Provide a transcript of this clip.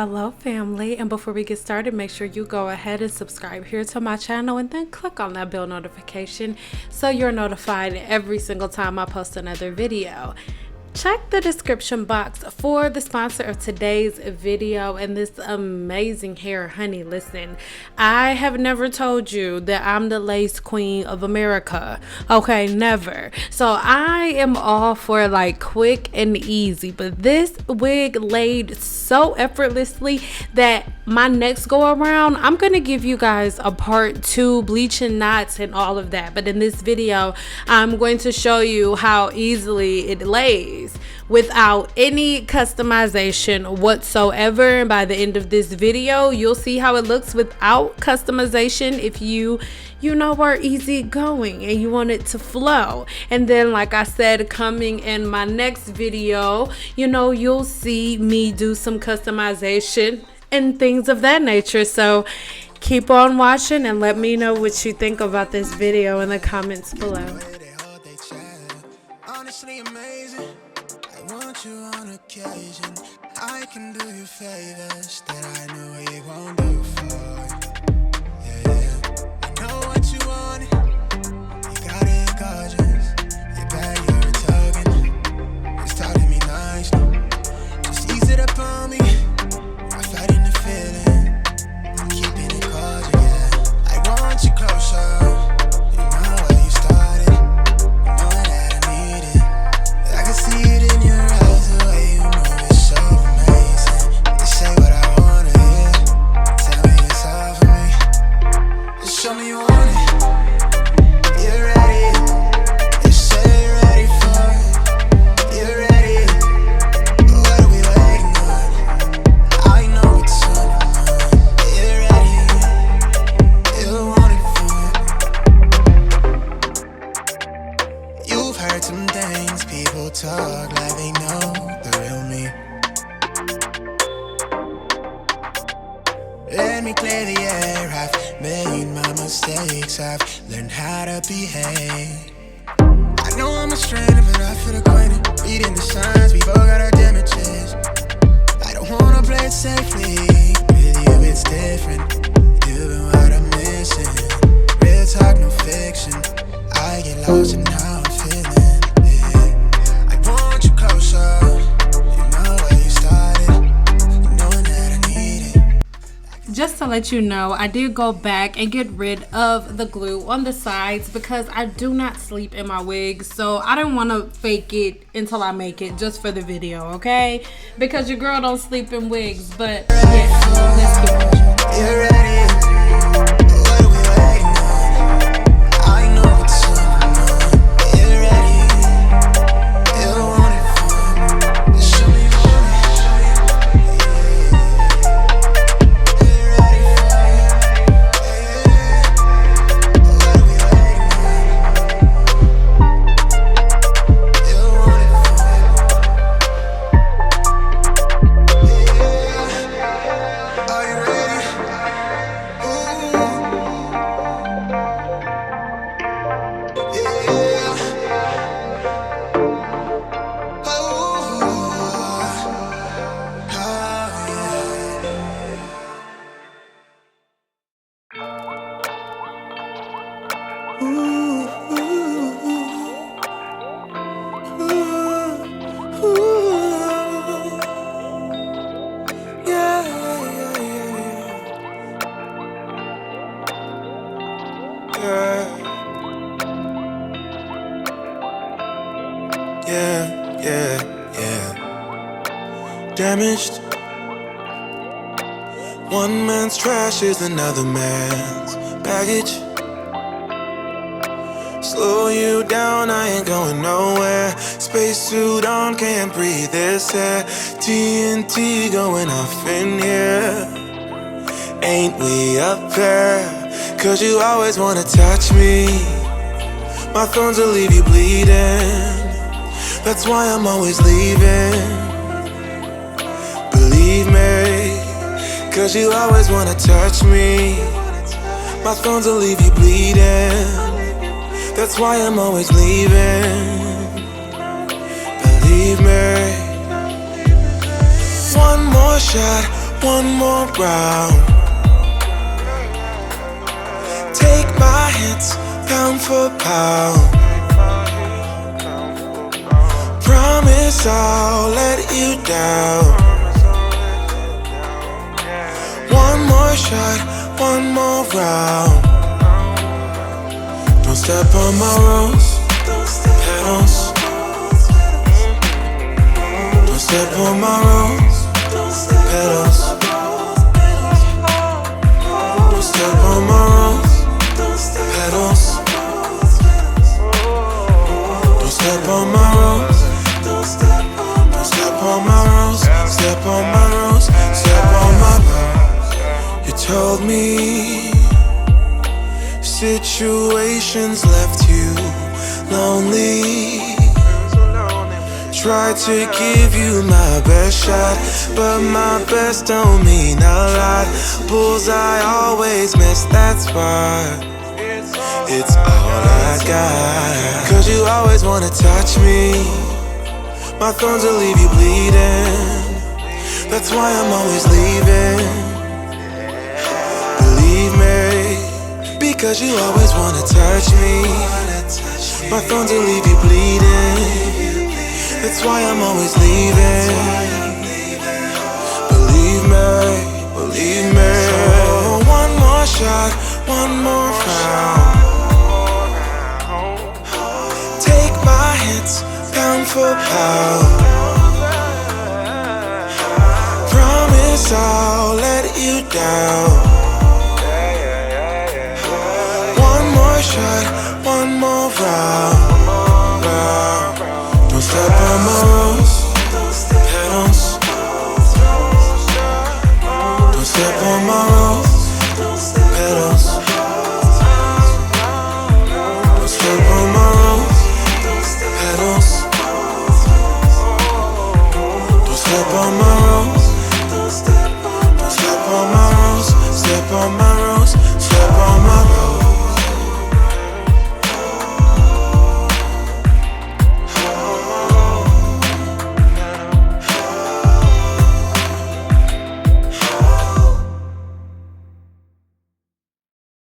Hello family, and before we get started, make sure you go ahead and subscribe here to my channel and then click on that bell notification so you're notified every single time I post another video. Check the description box for the sponsor of today's video and this amazing hair. Honey, listen, I have never told you that I'm the lace queen of America. Okay, never. So I am all for like quick and easy, but this wig laid so effortlessly that my next go around, I'm gonna give you guys a part 2, bleaching knots and all of that. But in this video, I'm going to show you how easily it lays without any customization whatsoever. And by the end of this video, you'll see how it looks without customization if you know, are easygoing and you want it to flow. And then, like I said, coming in my next video, you know, you'll see me do some customization and things of that nature. So keep on watching and let me know what you think about this video in the comments below. Honestly amazing. I want you on occasion. I can do you favors that I know you won't do for. Yeah. I know what you want. You got it gorgeous. You're bad, you're a token. It's talking me nicely. Just ease it up on me. I'm fighting the feeling. I'm keeping it cordial, yeah. I want you closer. You know where you started. You know that I need it. I can see it in your eyes, the way you move is so amazing. You say what I wanna hear. Tell me it's all for me. Just show me you want it. You're ready. You say you're ready for it. You're ready. What are we waiting on? I know it's on your mind. You're ready. You want it for it. You've heard some things people talk like they know the real me. Let me clear the air. I've made my mistakes. I've learned how to behave. I know I'm a stranger, but I feel acquainted. Reading the signs, we both got our damages. I don't wanna play it safely. With you, it's different. You've been what I'm missing. Real talk, no fiction. I get lost in how I'm feeling. Yeah. I want you closer. You know where you started. You knowing that I need it. Just to let you know, I did go back and get rid of the glue on the sides because I do not sleep in my wigs, so I didn't want to fake it until I make it just for the video, okay? Because your girl don't sleep in wigs. But yeah, let's keep watching. You're ready. What are we waiting on? I know what's on your mind. You're ready. You want it for me. Show me you want it. You're ready for it. What are we waiting on? You want it for it. Are you ready? Damaged. One man's trash is another man's baggage. Slow you down, I ain't going nowhere. Spacesuit on, can't breathe this air. TNT going off in here. Ain't we up there? Cause you always wanna touch me. My thorns will leave you bleeding. That's why I'm always leaving. Believe me, cause you always wanna touch me. My thorns will leave you bleeding. That's why I'm always leaving. Believe me. One more shot, one more round. Take my hits, pound for pound. Promise I'll let you down. One more shot, one more round. Don't step on my rose petals. Don't step on my rose petals. Don't step on my rose petals. Don't step on my rose. Don't step on my rose. Step on my rose. Step on my rose. You told me situations left you lonely. Tried to give you my best shot, but my best don't mean a lot. Bullseye always miss, that's why it's all I got. Cause you always wanna touch me. My thorns will leave you bleeding. That's why I'm always leaving. Believe me, because you always wanna touch me. My thorns will leave you bleeding. That's why I'm always leaving. Believe me. So one more shot, one more round. Take my hits, pound for pound. Promise I'll let you down. One more shot, one more round. Don't step